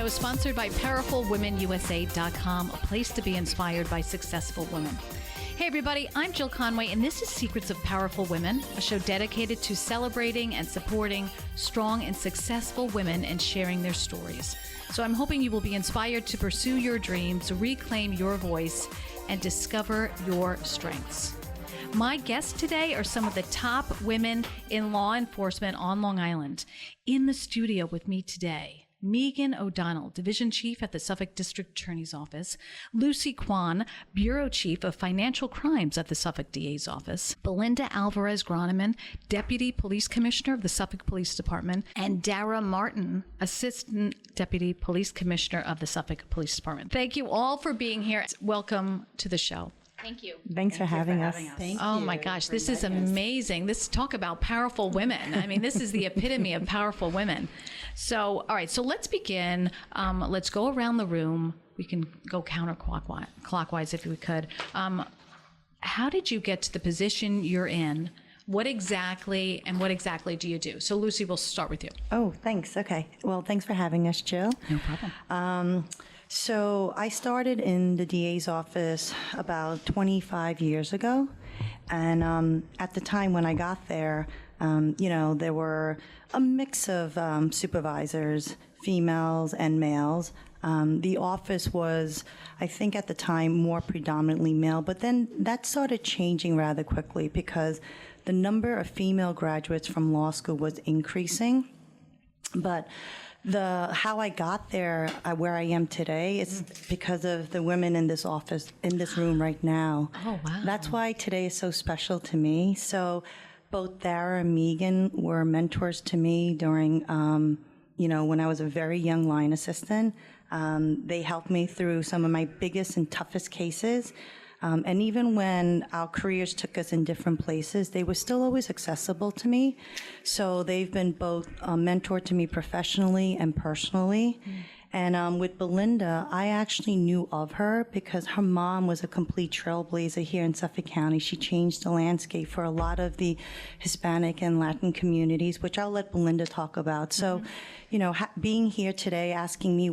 show is sponsored by PowerfulWomenUSA.com, a place to be inspired by successful women. Hey everybody, I'm Jill Conway, and this is Secrets of Powerful Women, a show dedicated to celebrating and supporting strong and successful women and sharing their stories. So I'm hoping you will be inspired to pursue your dreams, reclaim your voice, and discover your strengths. My guests today are some of the top women in law enforcement on Long Island. In the studio with me today, Megan O'Donnell, Division Chief at the Suffolk District Attorney's Office, Lucie Kwon, Bureau Chief of Financial Crimes at the Suffolk DA's Office, Belinda Alvarez Groneman, Deputy Police Commissioner of the Suffolk Police Department, and Dara Martin, Assistant Deputy Police Commissioner of the Suffolk Police Department. Thank you all for being here. Welcome to the show. Thank you. Thanks for having us. Thank Oh you my gosh, this is amazing. This talk about powerful women. I mean, this is the epitome of powerful women. So, all right, so let's begin. Let's go around the room. We can go counterclockwise if we could. How did you get to the position you're in? What exactly do you do? So Lucie, we'll start with you. Oh, thanks. Okay. Well, thanks for having us, Jill. No problem. So I started in the DA's office about 25 years ago. And at the time when I got there, there were a mix of supervisors, females and males. The office was, I think at the time, more predominantly male, but then that started changing rather quickly because the number of female graduates from law school was increasing. But how I got there, where I am today, is because of the women in this office, in this room right now. Oh, wow. That's why today is so special to me. So both Dara and Megan were mentors to me during, when I was a very young line assistant. They helped me through some of my biggest and toughest cases. And even when our careers took us in different places, they were still always accessible to me. So they've been both a mentor to me professionally and personally. And with Belinda, I actually knew of her because her mom was a complete trailblazer here in Suffolk County. She changed the landscape for a lot of the Hispanic and Latin communities, which I'll let Belinda talk about. So, being here today, asking me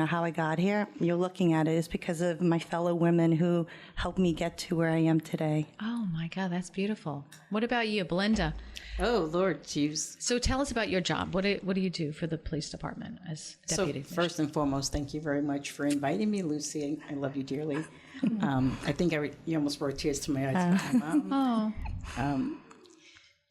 how I got here, you're looking at it is because of my fellow women who helped me get to where I am today. Oh my God, that's beautiful. What about you, Belinda? Oh, Lord, jeez. So tell us about your job. What do you do for the police department as deputy? So first and foremost, thank you very much for inviting me, Lucie. I love you dearly. I think you almost brought tears to my eyes.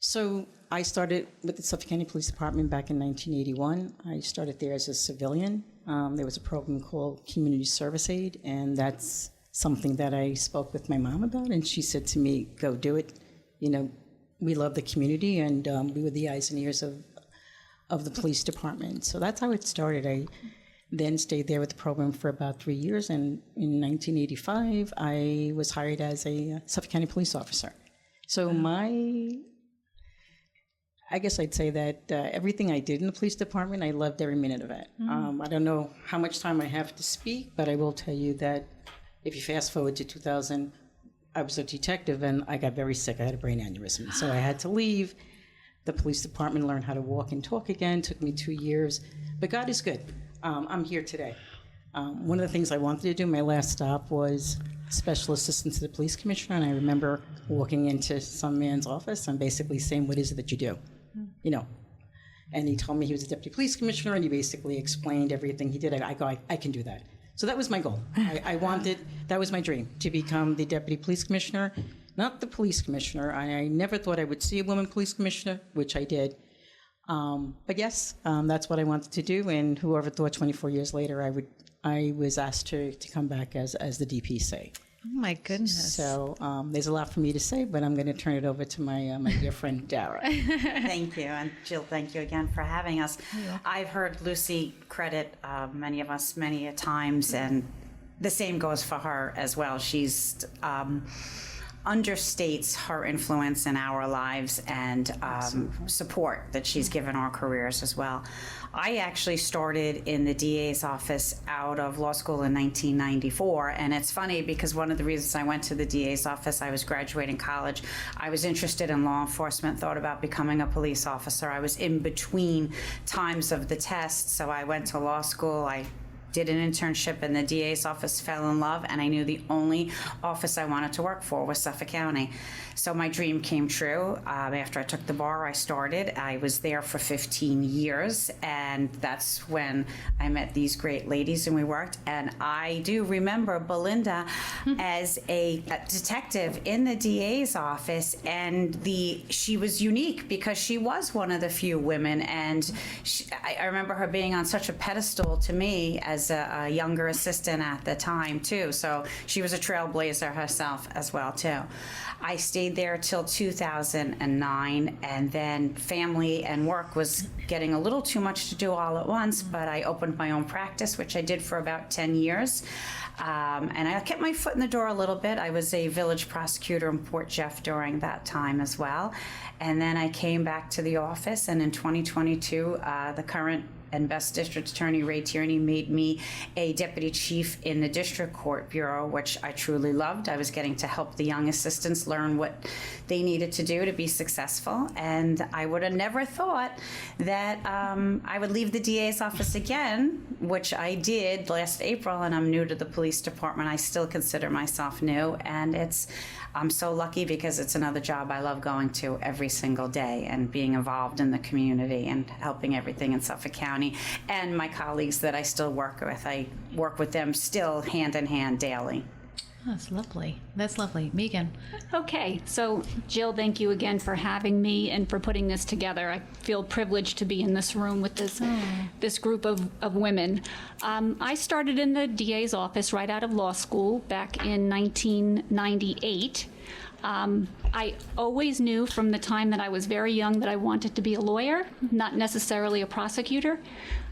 So I started with the Suffolk County Police Department back in 1981. I started there as a civilian. There was a program called Community Service Aid, and that's something that I spoke with my mom about, and she said to me, go do it. We love the community, and we were the eyes and ears of the police department. So that's how it started. I then stayed there with the program for about 3 years, and in 1985, I was hired as a Suffolk County police officer. So I guess I'd say that everything I did in the police department, I loved every minute of it. I don't know how much time I have to speak, but I will tell you that if you fast forward to 2000, I was a detective and I got very sick. I had a brain aneurysm. So I had to leave the police department, learn how to walk and talk again. It took me 2 years, but God is good. I'm here today. One of the things I wanted to do, my last stop was special assistant to the police commissioner. And I remember walking into some man's office and basically saying, what is it that you do? And he told me he was a deputy police commissioner, and he basically explained everything he did. I go, I can do that. So that was my goal. That was my dream, to become the deputy police commissioner, not the police commissioner. I never thought I would see a woman police commissioner, which I did. But yes, that's what I wanted to do. And whoever thought 24 years later I was asked to come back as the DPC. Oh my goodness. So there's a lot for me to say, but I'm going to turn it over to my dear friend Dara. Thank you. And Jill, thank you again for having us. I've heard Lucie credit many of us many a times, and the same goes for her as well. She's understates her influence in our lives and support that she's given our careers as well. I actually started in the DA's office out of law school in 1994, and it's funny because one of the reasons I went to the DA's office, I was graduating college, I was interested in law enforcement, thought about becoming a police officer. I was in between times of the test, so I went to law school, I did an internship in the DA's office, fell in love, and I knew the only office I wanted to work for was Suffolk County. So my dream came true. After I took the bar, I started. I was there for 15 years, and that's when I met these great ladies and we worked. And I do remember Belinda as a detective in the DA's office, and she was unique because she was one of the few women, and I remember her being on such a pedestal to me as a younger assistant at the time too. So she was a trailblazer herself as well too. I stayed there till 2009, and then family and work was getting a little too much to do all at once, but I opened my own practice, which I did for about 10 years. And I kept my foot in the door a little bit. I was a village prosecutor in Port Jeff during that time as well. And then I came back to the office, and in 2022, the current and best district attorney, Ray Tierney, made me a deputy chief in the district court bureau, which I truly loved. I was getting to help the young assistants learn what they needed to do to be successful. And I would have never thought that I would leave the DA's office again, which I did last April, and I'm new to the police department. I still consider myself new, and I'm so lucky because it's another job I love going to every single day and being involved in the community and helping everything in Suffolk County. And my colleagues that I still work with, I work with them still hand in hand daily. That's lovely. That's lovely. Megan. Okay, so Jill, thank you again for having me and for putting this together. I feel privileged to be in this room with this group of women. I started in the DA's office right out of law school back in 1998. I always knew from the time that I was very young that I wanted to be a lawyer, not necessarily a prosecutor.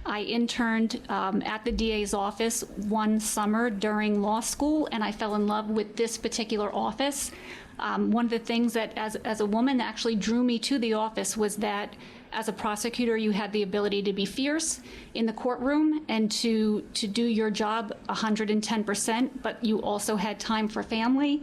I interned at the DA's office one summer during law school, and I fell in love with this particular office. One of the things that as a woman actually drew me to the office was that as a prosecutor, you had the ability to be fierce in the courtroom and to do your job 110%, but you also had time for family.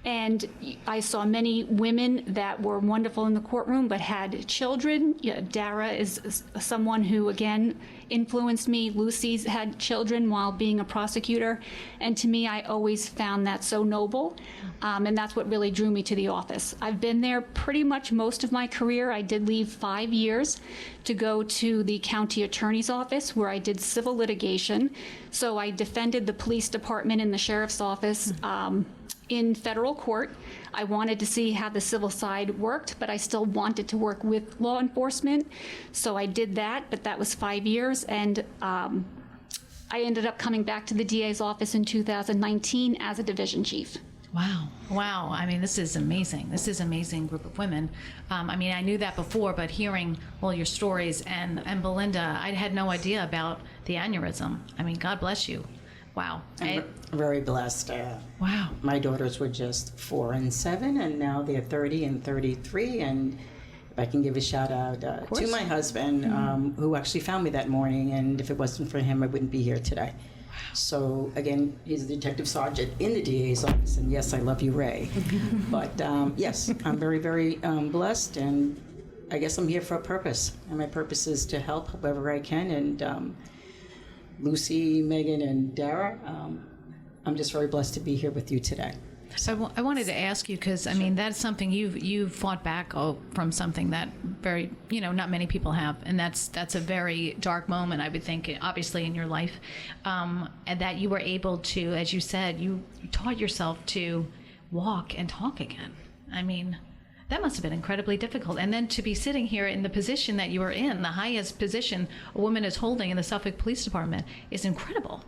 And I saw many women that were wonderful in the courtroom but had children. Dara is someone who, again, influenced me. Lucie's had children while being a prosecutor. And to me, I always found that so noble. And that's what really drew me to the office. I've been there pretty much most of my career. I did leave 5 years to go to the county attorney's office where I did civil litigation. So I defended the police department and the sheriff's office in federal court. I wanted to see how the civil side worked, but I still wanted to work with law enforcement. So I did that, but that was 5 years. And I ended up coming back to the DA's office in 2019 as a division chief. Wow. Wow. I mean, this is amazing. This is an amazing group of women. I mean, I knew that before, but hearing all your stories and Belinda, I had no idea about the aneurysm. I mean, God bless you. Wow. I'm very blessed. Wow. My daughters were just 4 and 7, and now they're 30 and 33. And if I can give a shout out to my husband, who actually found me that morning, and if it wasn't for him, I wouldn't be here today. Wow. So again, he's a detective sergeant in the DA's office, and yes, I love you, Ray. But yes, I'm very, very blessed, and I guess I'm here for a purpose, and my purpose is to help however I can. And Lucie, Megan, and Dara, I'm just very blessed to be here with you today. So I wanted to ask you, because I mean, that's something you've fought back from something that very, not many people have, and that's a very dark moment, I would think, obviously in your life, and that you were able to, as you said, you taught yourself to walk and talk again. I mean, that must have been incredibly difficult. And then to be sitting here in the position that you are in, the highest position a woman is holding in the Suffolk Police Department, is incredible.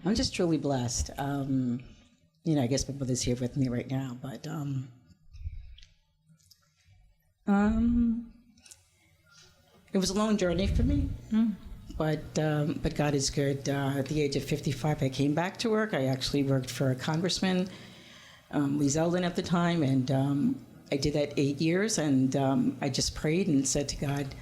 I'm just truly blessed. I guess my mother's here with me right now, but it was a long journey for me. But God is good. At the age of 55, I came back to work. I actually worked for a congressman, Lee Zeldin at the time, and I did that 8 years, and I just prayed and said to God,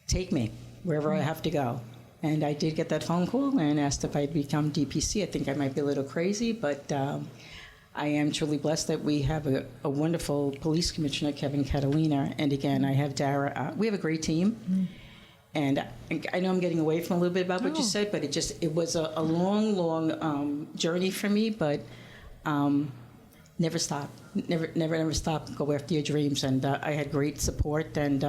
take me wherever I have to go. And I did get that phone call and asked if I'd become DPC. I think I might be a little crazy, but I am truly blessed that we have a wonderful police commissioner, Kevin Catalina, and again, I have Dara. We have a great team. And I know I'm getting away from a little bit about what you said, but it was a long journey for me, but never stop. Never stop. Go after your dreams. And I had great support, and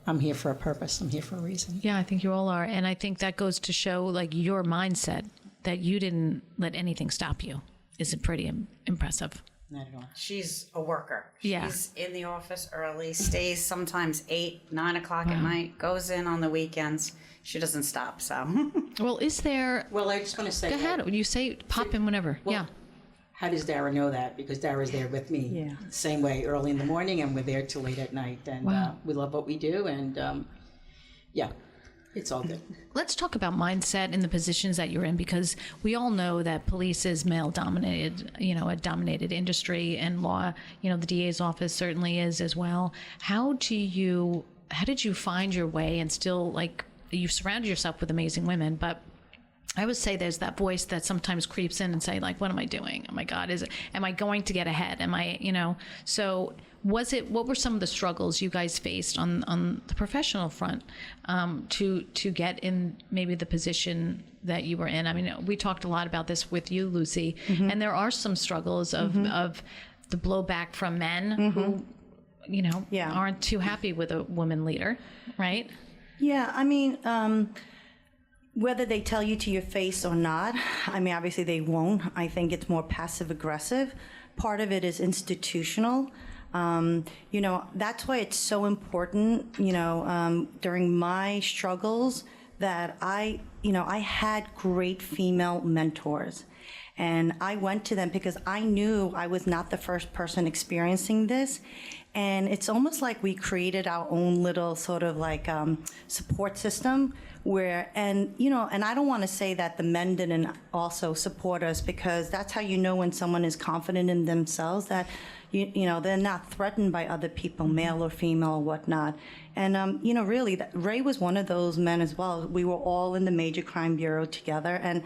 I'm here for a purpose. I'm here for a reason. Yeah, I think you all are. And I think that goes to show like your mindset that you didn't let anything stop you is pretty impressive. Not at all. She's a worker. Yeah. She's in the office early, stays sometimes 8, 9 o'clock at night, goes in on the weekends. She doesn't stop, so. Well, is there... Well, I just want to say... Go ahead. You say pop in whenever. Yeah. How does Dara know that? Because Dara's there with me. Yeah. Same way, early in the morning, and we're there till late at night. And we love what we do, and yeah, it's all good. Let's talk about mindset in the positions that you're in, because we all know that police is male-dominated, a dominated industry, and law, the DA's office certainly is as well. How did you find your way and still, like, you surrounded yourself with amazing women, but I would say there's that voice that sometimes creeps in and say, like, what am I doing? Oh my God, am I going to get ahead? Am I, so what were some of the struggles you guys faced on the professional front to get in maybe the position that you were in? I mean, we talked a lot about this with you, Lucie, and there are some struggles of the blowback from men who, aren't too happy with a woman leader, right? Yeah, I mean, whether they tell you to your face or not, I mean, obviously they won't. I think it's more passive aggressive. Part of it is institutional. That's why it's so important, during my struggles that I had great female mentors. And I went to them because I knew I was not the first person experiencing this. And it's almost like we created our own little sort of like support system where, and I don't want to say that the men didn't also support us, because that's how you know when someone is confident in themselves, that, they're not threatened by other people, male or female or whatnot. And, really, Ray was one of those men as well. We were all in the Major Crime Bureau together. And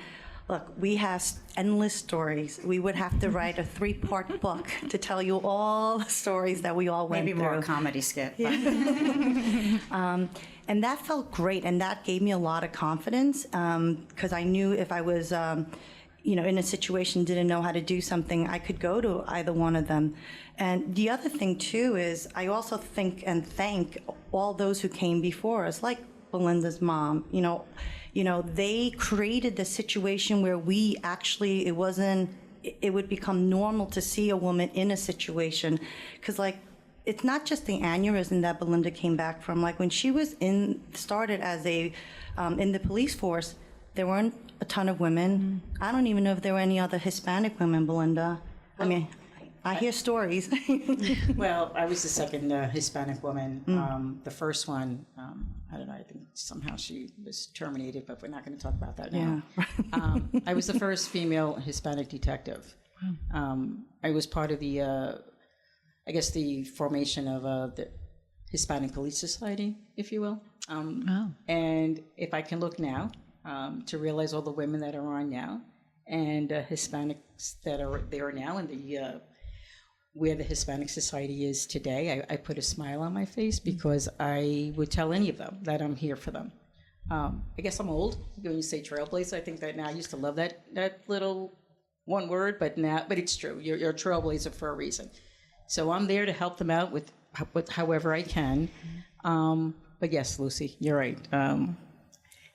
look, we have endless stories. We would have to write a 3-part book to tell you all the stories that we all went through. Maybe more a comedy skit. Yeah. And that felt great, and that gave me a lot of confidence, because I knew if I was, in a situation, didn't know how to do something, I could go to either one of them. And the other thing, too, is I also think and thank all those who came before us, like Belinda's mom. They created the situation where we actually, it would become normal to see a woman in a situation. Because, it's not just the aneurysm that Belinda came back from. Like, when she was started as in the police force, there weren't a ton of women. I don't even know if there were any other Hispanic women, Belinda. I mean, I hear stories. Well, I was the second Hispanic woman. The first one, I don't know, I think somehow she was terminated, but we're not going to talk about that now. Yeah. I was the first female Hispanic detective. I was part of the formation of the Hispanic Police Society, if you will. And if I can look now, to realize all the women that are on now, and Hispanics that are there now, and where the Hispanic Society is today, I put a smile on my face, because I would tell any of them that I'm here for them. I guess I'm old when you say trailblazer. I think that now I used to love that little one word, but it's true. You're a trailblazer for a reason. So I'm there to help them out with however I can. But yes, Lucie, you're right.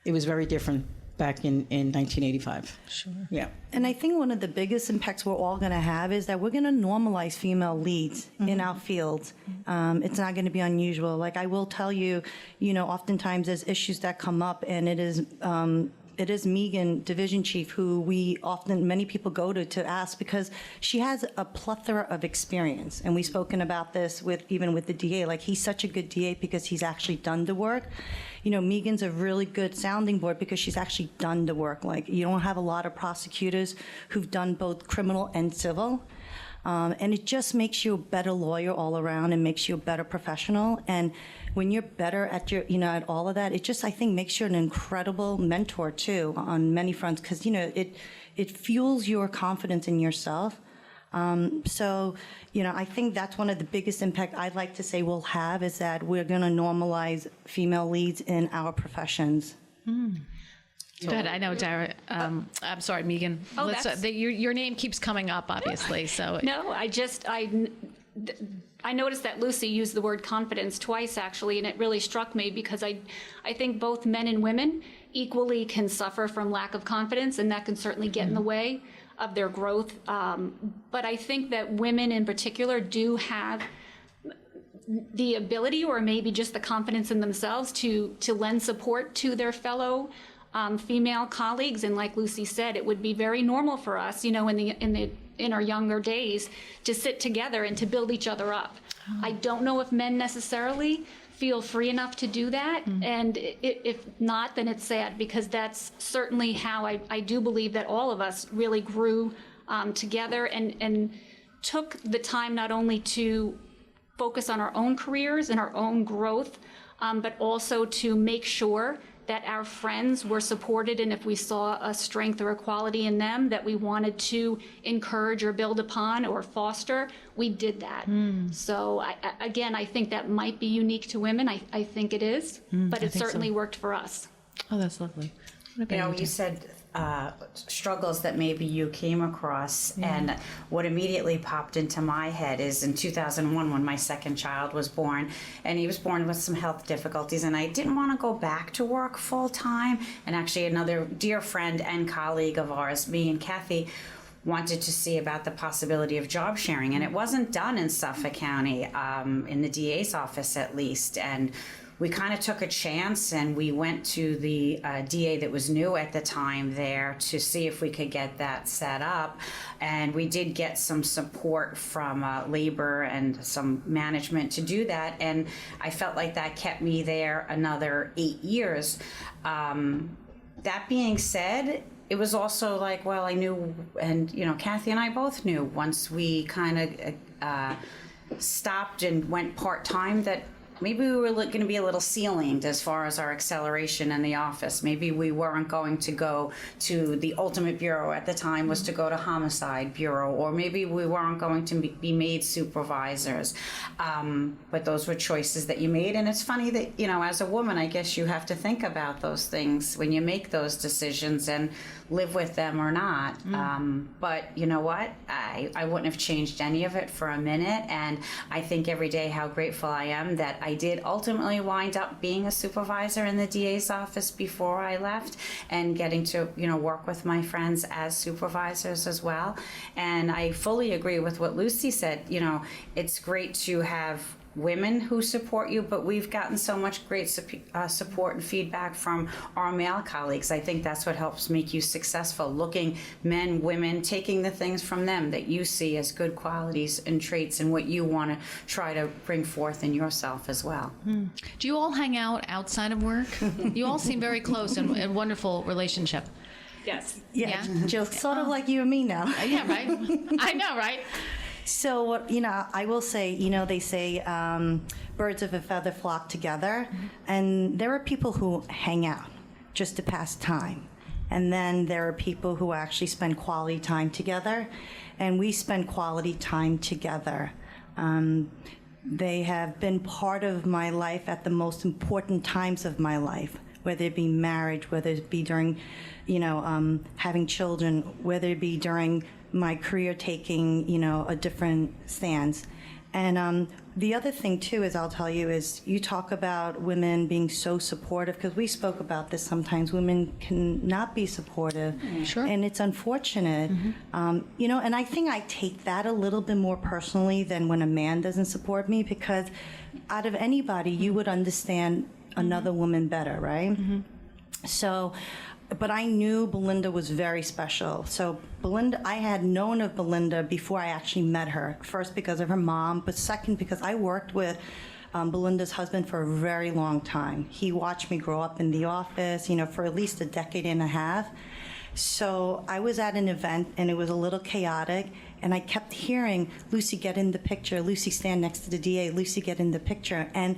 It was very different back in 1985. Sure. Yeah. And I think one of the biggest impacts we're all going to have is that we're going to normalize female leads in our fields. It's not going to be unusual. Like, I will tell you, oftentimes there's issues that come up, and it is Megan, division chief, who many people go to ask, because she has a plethora of experience. And we've spoken about this even with the DA. Like, he's such a good DA because he's actually done the work. Megan's a really good sounding board because she's actually done the work. Like, you don't have a lot of prosecutors who've done both criminal and civil. And it just makes you a better lawyer all around, and makes you a better professional. And when you're better at at all of that, it just, I think, makes you an incredible mentor too on many fronts, because it fuels your confidence in yourself. So, I think that's one of the biggest impact I'd like to say we'll have is that we're going to normalize female leads in our professions. Go ahead. I know, Dara. I'm sorry, Megan. Oh, your name keeps coming up, obviously. So No, I noticed that Lucie used the word confidence twice, actually, and it really struck me because I think both men and women equally can suffer from lack of confidence, and that can certainly get in the way of their growth. But I think that women in particular do have the ability, or maybe just the confidence in themselves, to lend support to their fellow female colleagues. And like Lucie said, it would be very normal for us, in our younger days, to sit together and to build each other up. I don't know if men necessarily feel free enough to do that, and if not, then it's sad, because that's certainly how I do believe that all of us really grew together and took the time not only to focus on our own careers and our own growth, but also to make sure that our friends were supported, and if we saw a strength or a quality in them that we wanted to encourage or build upon or foster, we did that. So I think that might be unique to women. I think it is, but it certainly worked for us. Oh, that's lovely. You said struggles that maybe you came across, and what immediately popped into my head is in 2001 when my second child was born, and he was born with some health difficulties, and I didn't want to go back to work full time. And actually another dear friend and colleague of ours, me and Kathy, wanted to see about the possibility of job sharing, and it wasn't done in Suffolk County, in the DA's office at least. And we kind of took a chance, and we went to the DA that was new at the time there to see if we could get that set up. And we did get some support from labor and some management to do that. And I felt like that kept me there another 8 years. That being said, it was also like, well, I knew, and Kathy and I both knew once we kind of stopped and went part-time that maybe we were going to be a little ceilinged as far as our acceleration in the office. Maybe we weren't going to go to the ultimate bureau at the time was to go to homicide bureau, or maybe we weren't going to be made supervisors. But those were choices that you made. And it's funny that, as a woman, I guess you have to think about those things when you make those decisions and live with them or not. But you know what? I wouldn't have changed any of it for a minute. And I think every day how grateful I am that I did ultimately wind up being a supervisor in the DA's office before I left, and getting to, work with my friends as supervisors as well. And I fully agree with what Lucie said. It's great to have women who support you, but we've gotten so much great support and feedback from our male colleagues. I think that's what helps make you successful, looking men, women, taking the things from them that you see as good qualities and traits and what you want to try to bring forth in yourself as well. Do you all hang out outside of work? You all seem very close and a wonderful relationship. Yes. Yeah. Jill, sort of like you and me now. Yeah, right? I know, right? So, I will say, they say birds of a feather flock together. And there are people who hang out just to pass time. And then there are people who actually spend quality time together. And we spend quality time together. They have been part of my life at the most important times of my life, whether it be marriage, whether it be during, having children, whether it be during my career taking, a different stance. And the other thing, too, is I'll tell you, is you talk about women being so supportive, because we spoke about this sometimes. Women can not be supportive. Sure. And it's unfortunate. And I think I take that a little bit more personally than when a man doesn't support me, because out of anybody, you would understand another woman better, right? So, but I knew Belinda was very special. So Belinda, I had known of Belinda before I actually met her. First because of her mom, but second because I worked with Belinda's husband for a very long time. He watched me grow up in the office, for at least a decade and a half. So I was at an event, and it was a little chaotic, and I kept hearing, Lucie, get in the picture. Lucie, stand next to the DA. Lucie, get in the picture. And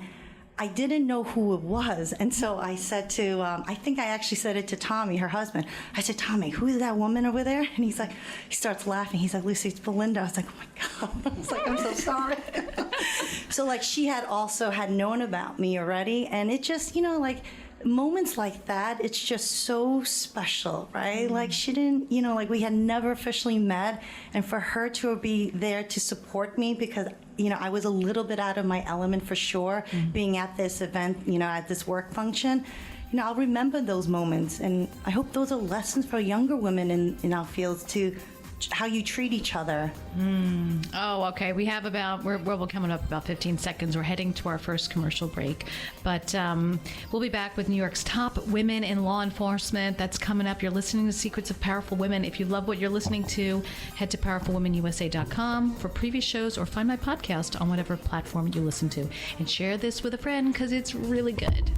I didn't know who it was. And so I said to, I think I actually said it to Tommy, her husband. I said, Tommy, who is that woman over there? And he's like, he starts laughing. He's like, Lucie, it's Belinda. I was like, oh my God. I was like, I'm so sorry. So like she had known about me already. And it just, like moments like that, it's just so special, right? Like she didn't, like we had never officially met. And for her to be there to support me because I was a little bit out of my element for sure, being at this event, at this work function. I'll remember those moments, and I hope those are lessons for younger women in our fields to how you treat each other. Oh, okay. We have we're coming up about 15 seconds. We're heading to our first commercial break. But we'll be back with New York's top women in law enforcement. That's coming up. You're listening to Secrets of Powerful Women. If you love what you're listening to, head to powerfulwomenusa.com for previous shows or find my podcast on whatever platform you listen to. And share this with a friend because it's really good.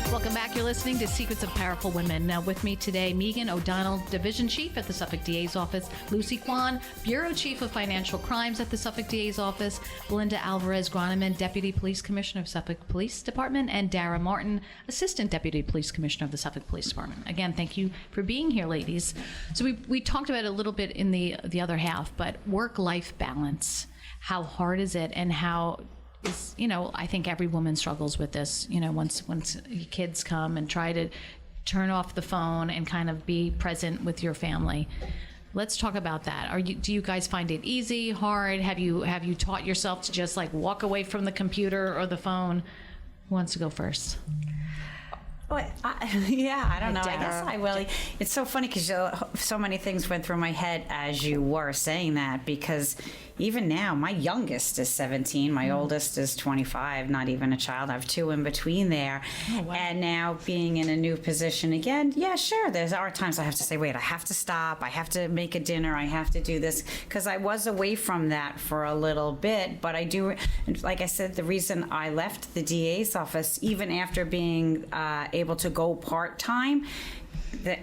Welcome back. You're listening to Secrets of Powerful Women. Now with me today, Megan O'Donnell, Division Chief at the Suffolk DA's Office, Lucie Kwon, Bureau Chief of Financial Crimes at the Suffolk DA's Office, Belinda Alvarez Groneman, Deputy Police Commissioner of Suffolk Police Department, and Dara Martin, Assistant Deputy Police Commissioner of the Suffolk Police Department. Again, thank you for being here, ladies. So we talked about it a little bit in the other half, but work-life balance. How hard is it, and how is, I think every woman struggles with this, once kids come and try to turn off the phone and kind of be present with your family. Let's talk about that. Do you guys find it easy, hard? Have you taught yourself to just like walk away from the computer or the phone? Who wants to go first? Well, I don't know. I guess I will. It's so funny because so many things went through my head as you were saying that, because even now, my youngest is 17, my oldest is 25, not even a child. I have two in between there. Oh, wow. And now being in a new position again, yeah, sure, there are times I have to say, wait, I have to stop, I have to make a dinner, I have to do this, because I was away from that for a little bit. But I do, like I said, the reason I left the DA's office, even after being able to go part-time,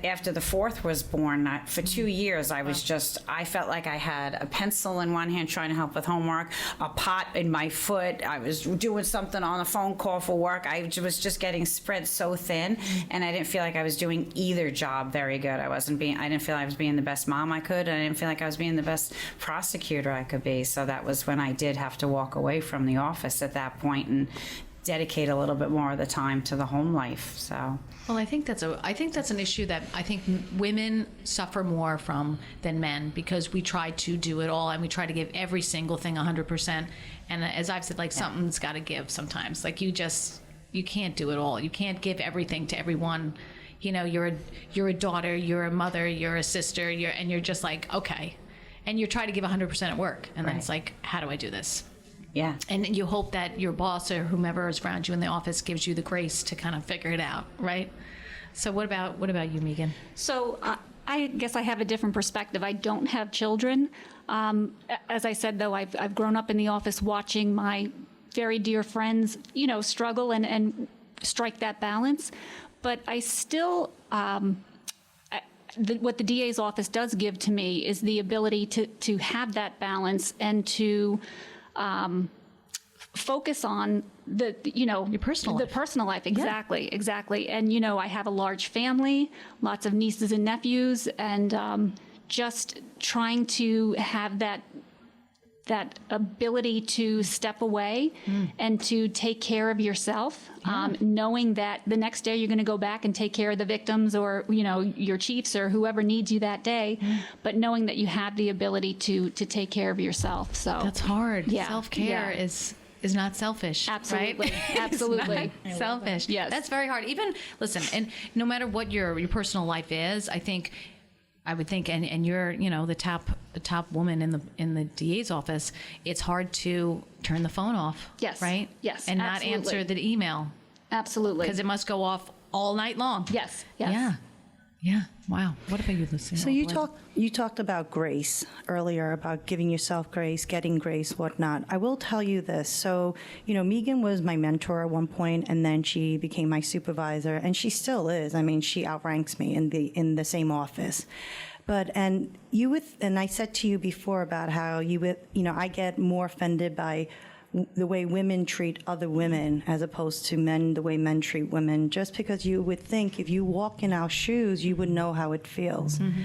after the fourth was born, for 2 years, I felt like I had a pencil in one hand trying to help with homework, a pot in my foot. I was doing something on a phone call for work. I was just getting spread so thin, and I didn't feel like I was doing either job very good. I didn't feel I was being the best mom I could, and I didn't feel like I was being the best prosecutor I could be. So that was when I did have to walk away from the office at that point and dedicate a little bit more of the time to the home life. So, well, I think that's an issue that I think women suffer more from than men, because we try to do it all and we try to give every single thing 100%. And as I've said, like, something's got to give sometimes. Like, you can't do it all. You can't give everything to everyone. You're a daughter, you're a mother, you're a sister, and you're just like, okay. And you try to give 100% at work, and then it's like, how do I do this? Yeah. And you hope that your boss or whomever is around you in the office gives you the grace to kind of figure it out, right? So what about you, Megan? So I guess I have a different perspective. I don't have children. As I said, though, I've grown up in the office watching my very dear friends, struggle and strike that balance. But I still, what the DA's office does give to me is the ability to have that balance and to focus on your personal life. The personal life, exactly. And I have a large family, lots of nieces and nephews, and just trying to have that ability to step away and to take care of yourself, knowing that the next day you're going to go back and take care of the victims or your chiefs or whoever needs you that day, but knowing that you have the ability to take care of yourself. So that's hard. Self-care is not selfish. Absolutely. Right? Absolutely. Selfish. Yes. That's very hard. Even listen, and no matter what your personal life is, I would think, and you're, the top woman in the DA's office, it's hard to turn the phone off. Yes. Right? Yes. And absolutely. not answer the email. Absolutely. Because it must go off all night long. Yes. Yeah. Yeah. Wow. What about you, Lucie? So you talked about grace earlier, about giving yourself grace, getting grace, whatnot. I will tell you this. So, Megan was my mentor at one point, and then she became my supervisor, and she still is. I mean, she outranks me in the same office. And I said to you before about how I get more offended by the way women treat other women as opposed to men, the way men treat women, just because you would think if you walk in our shoes, you would know how it feels. Mm-hmm.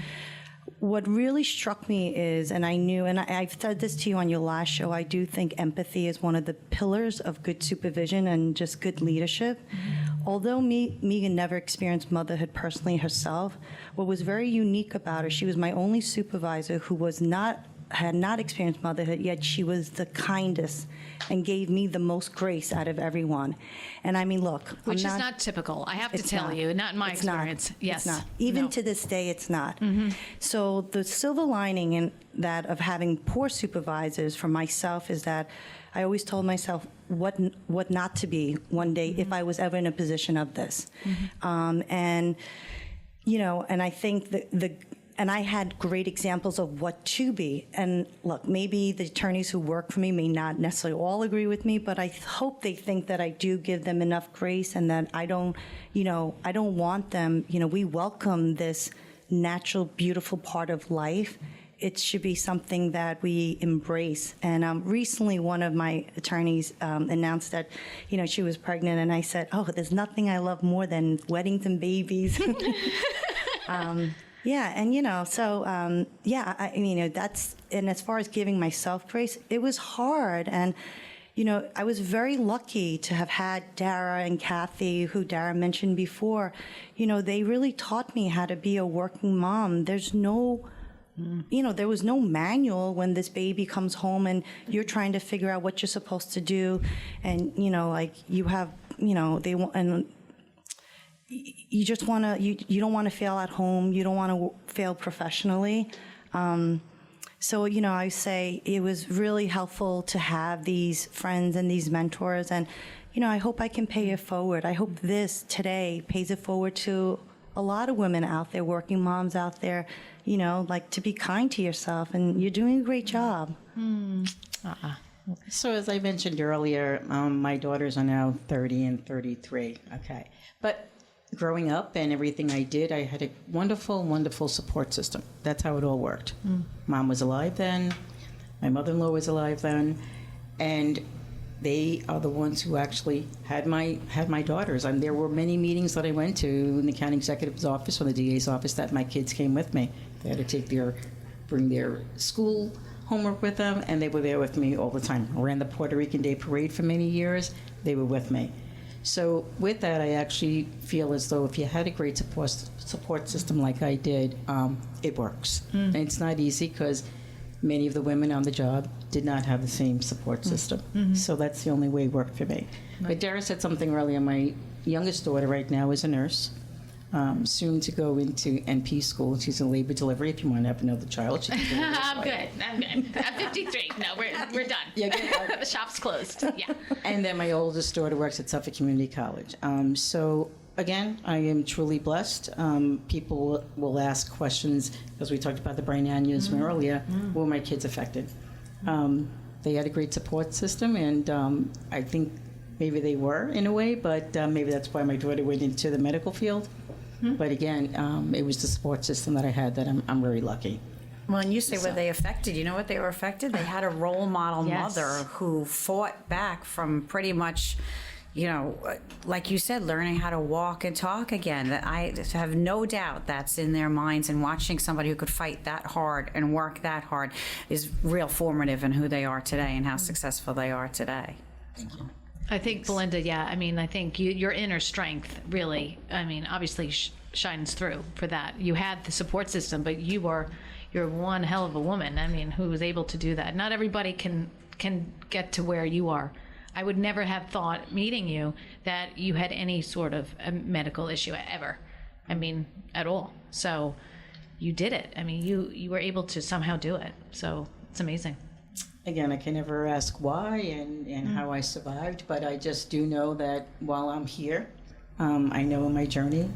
What really struck me is, and I knew, and I've said this to you on your last show, I do think empathy is one of the pillars of good supervision and just good leadership. Mm-hmm. Although Megan never experienced motherhood personally herself, what was very unique about her, she was my only supervisor who had not experienced motherhood, yet she was the kindest and gave me the most grace out of everyone. And I mean, look. Which is not typical, I have to tell you, not in my experience. Yes. It's not. Even to this day, it's not. Mm-hmm. So the silver lining in that of having poor supervisors for myself is that I always told myself what not to be one day if I was ever in a position of this. Mm-hmm. And I think and I had great examples of what to be. And look, maybe the attorneys who work for me may not necessarily all agree with me, but I hope they think that I do give them enough grace and that I don't want them, we welcome this natural, beautiful part of life. It should be something that we embrace. And recently, one of my attorneys announced that, she was pregnant, and I said, "Oh, there's nothing I love more than weddings and babies." Yeah, and that's, and as far as giving myself grace, it was hard. And, I was very lucky to have had Dara and Kathy, who Dara mentioned before. They really taught me how to be a working mom. There's no, there was no manual when this baby comes home and you're trying to figure out what you're supposed to do. And, you have, they want, and you just want to, you don't want to fail at home. You don't want to fail professionally. So, I say it was really helpful to have these friends and these mentors. And, I hope I can pay it forward. I hope this today pays it forward to a lot of women out there, working moms out there, to be kind to yourself. And you're doing a great job. So as I mentioned earlier, my daughters are now 30 and 33. Okay. But growing up and everything I did, I had a wonderful, wonderful support system. That's how it all worked. Mom was alive then. My mother-in-law was alive then. And they are the ones who actually had my daughters. And there were many meetings that I went to in the county executive's office or the DA's office that my kids came with me. They had to bring their school homework with them, and they were there with me all the time. I ran the Puerto Rican Day Parade for many years. They were with me. So with that, I actually feel as though if you had a great support system like I did, it works. And it's not easy because many of the women on the job did not have the same support system. Mm-hmm. So that's the only way it worked for me. Right. But Dara said something earlier. My youngest daughter right now is a nurse, soon to go into NP school. She's in labor delivery. If you want to have another child, she can I'm good. I'm 53. No, we're done. Yeah, the shop's closed. Yeah. And then my oldest daughter works at Suffolk Community College. So again, I am truly blessed. People will ask questions, because we talked about the brain aneurysm earlier. Were my kids affected? They had a great support system, and I think maybe they were in a way, but maybe that's why my daughter went into the medical field. But again, it was the support system that I had that I'm very lucky. Well, and you say were they affected? You know what they were affected? They had a role model mother who fought back from pretty much, like you said, learning how to walk and talk again. That I have no doubt that's in their minds, and watching somebody who could fight that hard and work that hard is real formative in who they are today and how successful they are today. Thank you. I think, Belinda, I think your inner strength really, obviously shines through for that. You had the support system, but you're one hell of a woman, who was able to do that. Not everybody can get to where you are. I would never have thought, meeting you, that you had any sort of a medical issue ever. At all. So you did it. You were able to somehow do it. So it's amazing. Again, I can never ask why and how I survived, but I just do know that while I'm here, I know in my journey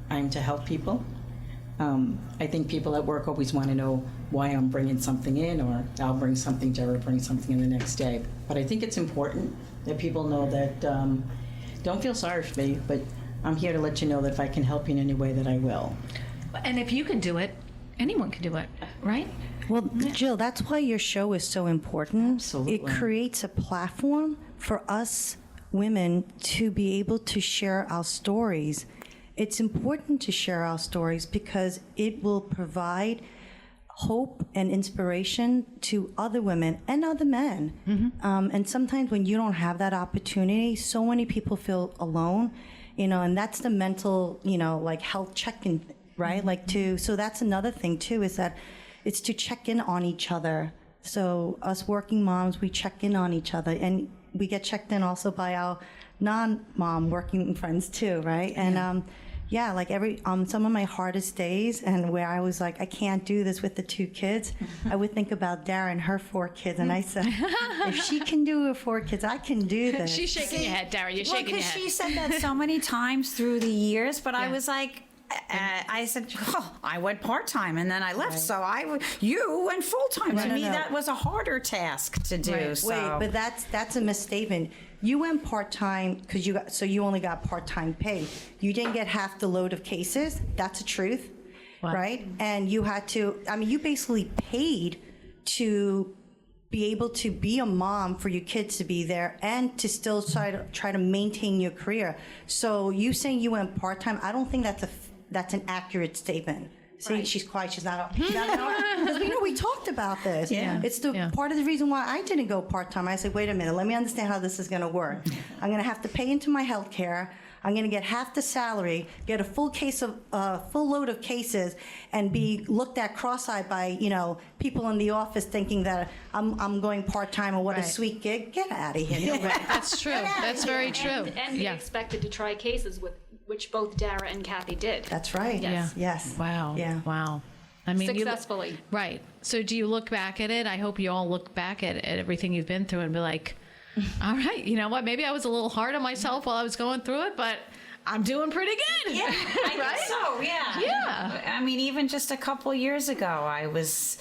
I'm to help people, I think people at work always want to know why I'm bringing something in, or I'll bring something, Dara brings something in the next day. But I think it's important that people know that don't feel sorry for me, but I'm here to let you know that if I can help you in any way, that I will. And if you can do it, anyone can do it, right? Well, Jill, that's why your show is so important. Absolutely. It creates a platform for us women to be able to share our stories. It's important to share our stories because it will provide hope and inspiration to other women and other men. And sometimes when you don't have that opportunity, so many people feel alone, and that's the mental, like health check-in, right? So that's another thing too, is that it's to check in on each other. So us working moms, we check in on each other, and we get checked in also by our non-mom working friends too, right? And like some of my hardest days, and where I was like, I can't do this with the 2 kids, I would think about Dara and her 4 kids, and I said, if she can do it with 4 kids, I can do this. She's shaking your head, Dara. You're shaking your head. Because she said that so many times through the years, but I was like, I said, I went part-time and then I left. So you went full-time. To me, that was a harder task to do. Right. So. Wait, but that's a misstatement. You went part-time because you only got part-time pay. You didn't get half the load of cases. That's the truth, right? And you had to, you basically paid to be able to be a mom for your kids to be there and to still try to maintain your career. So you saying you went part-time, I don't think that's an accurate statement. See, she's quiet. She's not because we talked about this. Yeah. It's part of the reason why I didn't go part-time. I said, wait a minute, let me understand how this is going to work. I'm going to have to pay into my health care. I'm going to get half the salary, get a full load of cases, and be looked at cross-eyed by people in the office thinking that I'm going part-time or what a sweet gig. Get out of here. That's true. That's very true. And be expected to try cases which both Dara and Kathy did. That's right. Yes. Wow. Yeah. Wow. I mean, Successfully. Right. So do you look back at it? I hope you all look back at everything you've been through and be like, all right, you know what? Maybe I was a little hard on myself while I was going through it, but I'm doing pretty good. Yeah, I right? think so, yeah. Yeah. I mean, even just a couple years ago, I was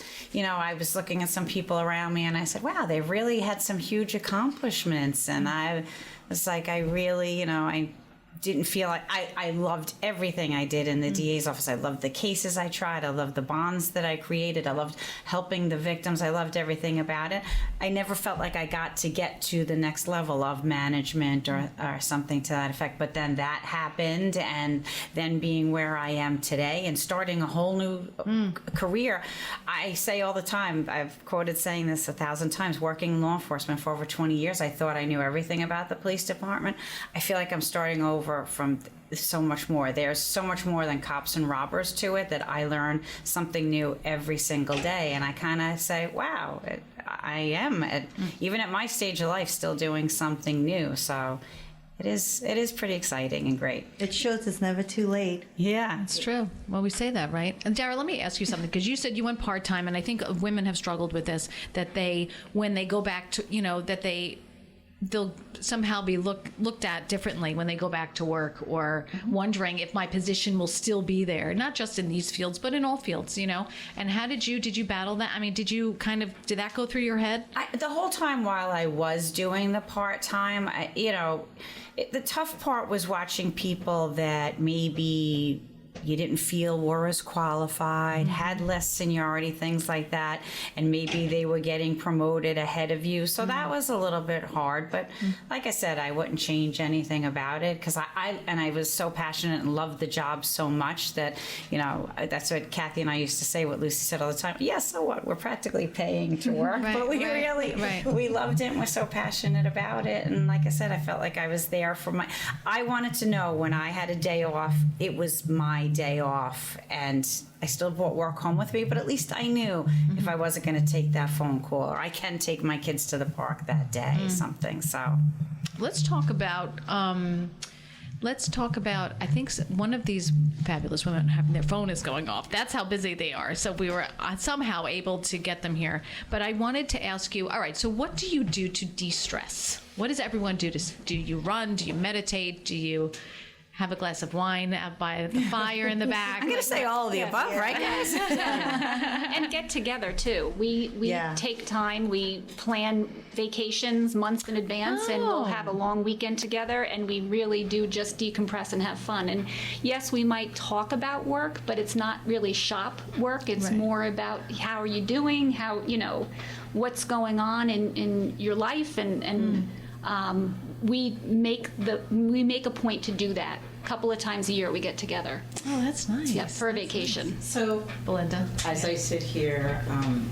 looking at some people around me and I said, wow, they really had some huge accomplishments. And I was like, I really, I didn't feel like I loved everything I did in the DA's office. I loved the cases I tried. I loved the bonds that I created. I loved helping the victims. I loved everything about it. I never felt like I got to the next level of management or something to that effect. But then that happened, and then being where I am today and starting a whole new career. I say all the time, I've quoted saying this 1,000 times, working in law enforcement for over 20 years, I thought I knew everything about the police department. I feel like I'm starting over from so much more. There's so much more than cops and robbers to it, that I learn something new every single day. And I kind of say, wow, I am, even at my stage of life, still doing something new. So it is pretty exciting and great. It shows it's never too late. Yeah. It's true. Well, we say that, right? And Dara, let me ask you something, because you said you went part-time, and I think women have struggled with this, that when they go back to, that they'll somehow be looked at differently when they go back to work, or wondering if my position will still be there, not just in these fields, but in all fields, And how did you battle that? I mean, did that go through your head? The whole time while I was doing the part-time, the tough part was watching people that maybe you didn't feel were as qualified, had less seniority, things like that, and maybe they were getting promoted ahead of you. So that was a little bit hard, but like I said, I wouldn't change anything about it, because I was so passionate and loved the job so much that, that's what Kathy and I used to say, what Lucie said all the time. Yeah, so what? We're practically paying to work, but we we loved it and we're so passionate about it. And like I said, I felt like I was there I wanted to know when I had a day off, it was my day off, and I still brought work home with me, but at least I knew if I wasn't going to take that phone call, or I can take my kids to the park that day, something. So let's talk about I think one of these fabulous women, their phone is going off. That's how busy they are. So we were somehow able to get them here. But I wanted to ask you, all right, so what do you do to de-stress? What does everyone do? Do you run? Do you meditate? have a glass of wine out by the fire in the back. I'm going to say all of the above, right, guys? And get together too. We take time. We plan vacations months in advance, and we'll have a long weekend together. And we really do just decompress and have fun. And yes, we might talk about work, but it's not really shop work. It's more about how are you doing, how what's going on in your life, and we make a point to do that. A couple of times a year we get together. Oh, that's nice. Yeah, for a vacation. So, Belinda. as I sit here,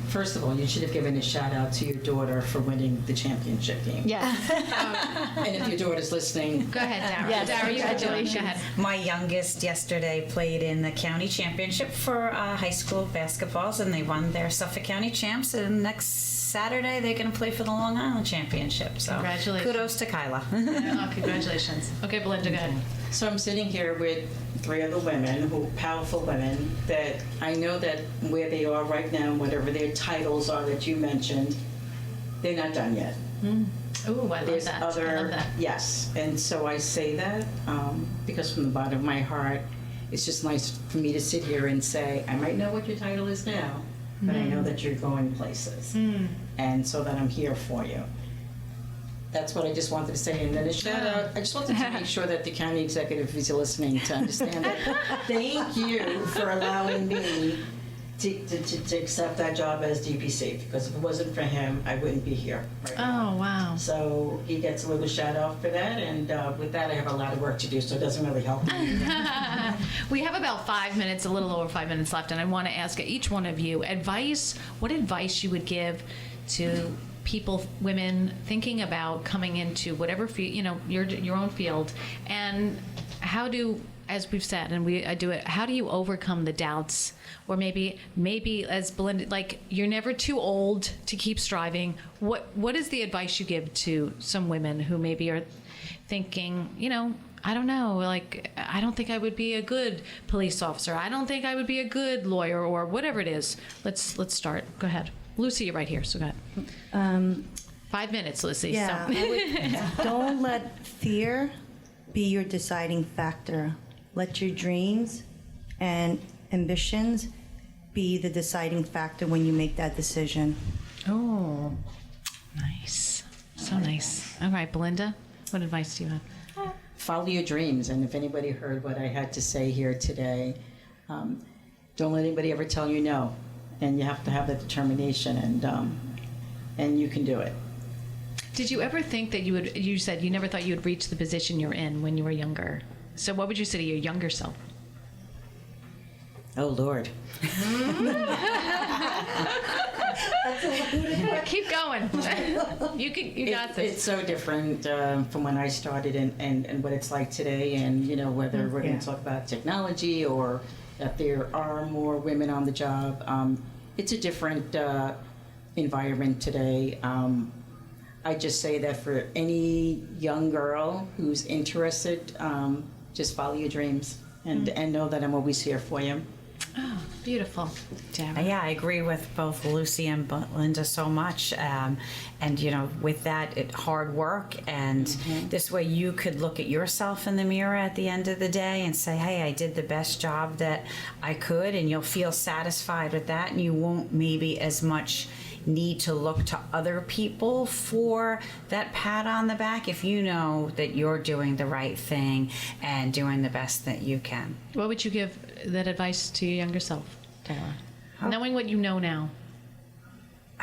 first of all, you should have given a shout out to your daughter for winning the championship game. Yes. And if your daughter's listening, Go ahead, Dara. Yes, Dara, you congratulations. go ahead. My youngest yesterday played in the county championship for high school basketballs, and they won their Suffolk County champs. And next Saturday, they're going to play for the Long Island championship. So, Congratulations. kudos to Kyla. Oh, congratulations. Okay, Belinda, go ahead. so I'm sitting here with 3 other women, powerful women, that I know that where they are right now, whatever their titles are that you mentioned, they're not done yet. Ooh, I love There's that. other, I love that. yes, and so I say that because from the bottom of my heart, it's just nice for me to sit here and say, I might know what your title is now, but I know that you're going places, and so that I'm here for you. That's what I just wanted to say, and then a shout out. I just wanted to make sure that the county executive is listening to understand that. Thank you for allowing me to accept that job as DPC, because if it wasn't for him, I wouldn't be here right now. Oh, wow. So he gets a little shout out for that, and with that I have a lot of work to do, so it doesn't really help me. We have about 5 minutes, a little over 5 minutes left, and I want to ask each one of you what advice you would give to people, women thinking about coming into whatever field, your own field, and how do, as we've said, and I do it, how do you overcome the doubts? Or maybe as Belinda, like, you're never too old to keep striving. What is the advice you give to some women who maybe are thinking, I don't know, like, I don't think I would be a good police officer. I don't think I would be a good lawyer, or whatever it is. Let's start. Go ahead. Lucie, you're right here, so go ahead. 5 minutes, Lucie. Yeah, So. I would, don't let fear be your deciding factor. Let your dreams and ambitions be the deciding factor when you make that decision. Oh, nice. So nice. All right, Belinda, what advice do you have? Follow your dreams, and if anybody heard what I had to say here today, don't let anybody ever tell you no, and you have to have that determination, and you can do it. Did you ever think that you said you never thought you would reach the position you're in when you were younger. So what would you say to your younger self? Oh, Lord. Keep going. You got this. It's so different from when I started and what it's like today, and whether we're going to talk about technology or that there are more women on the job. It's a different environment today. I just say that for any young girl who's interested, just follow your dreams and know that I'm always here for you. Oh, beautiful. Dara. Yeah, I agree with both Lucie and Belinda so much. And, with that, hard work. And this way you could look at yourself in the mirror at the end of the day and say, hey, I did the best job that I could. And you'll feel satisfied with that. And you won't maybe as much need to look to other people for that pat on the back if you know that you're doing the right thing and doing the best that you can. What would you give that advice to your younger self, Dara? Knowing what you know now.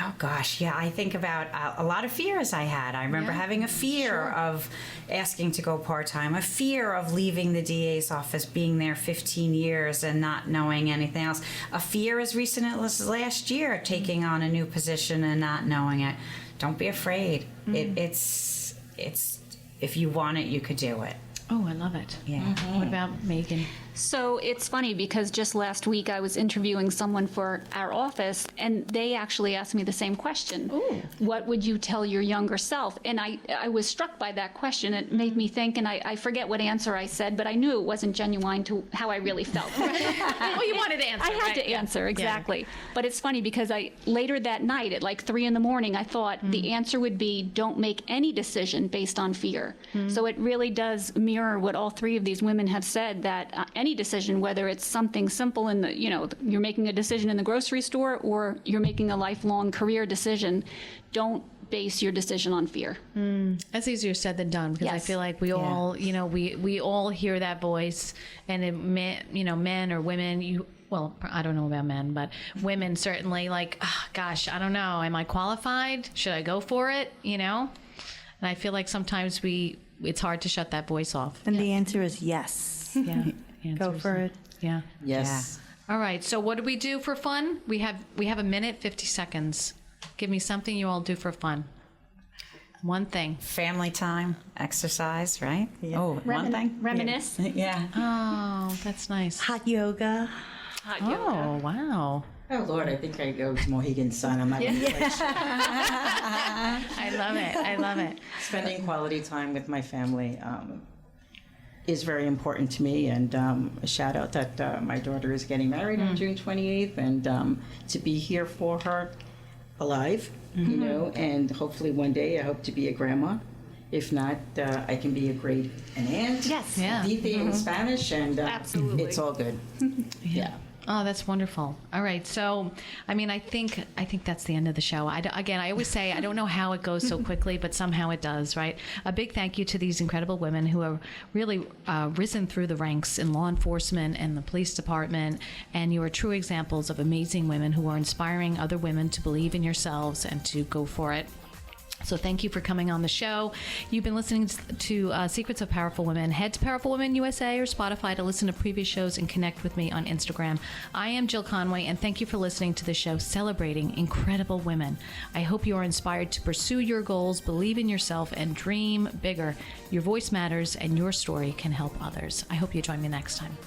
Oh gosh, yeah, I think about a lot of fears I had. I remember having a fear of asking to go part-time, a fear of leaving the DA's office, being there 15 years and not knowing anything else, a fear as recent as last year, taking on a new position and not knowing it. Don't be afraid. It's if you want it, you could do it. Oh, I love it. Yeah. What about Megan? So it's funny because just last week I was interviewing someone for our office, and they actually asked me the same question. Ooh. What would you tell your younger self? And I was struck by that question. It made me think, and I forget what answer I said, but I knew it wasn't genuine to how I really felt. Well, you wanted to answer. I had to answer, exactly. But it's funny because later that night at like 3 a.m, I thought the answer would be don't make any decision based on fear. So it really does mirror mirror what all three of these women have said, that any decision, whether it's something simple in the, you're making a decision in the grocery store or you're making a lifelong career decision, don't base your decision on fear. That's easier said than done, because I Yes. feel like we all, we all hear that voice, and it, men or women, well, I don't know about men, but women certainly, like, gosh, I don't know. Am I qualified? Should I go for it? And I feel like sometimes it's hard to shut that voice off. And the answer is yes. Yeah. Go for it. Yeah. Yes. All right. So what do we do for fun? We have a minute, 50 seconds. Give me something you all do for fun. One thing. Family time, exercise, right? Oh, one thing? Reminisce. Yeah. Oh, that's nice. Hot yoga. Oh, wow. Oh, Lord, I think I go to Mohegan Sun. I'm not going to I love it. I love it. Spending quality time with my family is very important to me. And a shout out that my daughter is getting married on June 28th, and to be here for her alive, and hopefully one day I hope to be a grandma. If not, I can be an aunt. Yes. Yeah. Tite in Spanish, and Absolutely. it's all good. Yeah. Oh, that's wonderful. All right. So, I think that's the end of the show. I always say, I don't know how it goes so quickly, but somehow it does, right? A big thank you to these incredible women who have really risen through the ranks in law enforcement and the police department. And you are true examples of amazing women who are inspiring other women to believe in yourselves and to go for it. So thank you for coming on the show. You've been listening to Secrets of Powerful Women. Head to Powerful Women USA or Spotify to listen to previous shows and connect with me on Instagram. I am Jill Conway, and thank you for listening to the show celebrating incredible women. I hope you are inspired to pursue your goals, believe in yourself, and dream bigger. Your voice matters, and your story can help others. I hope you join me next time.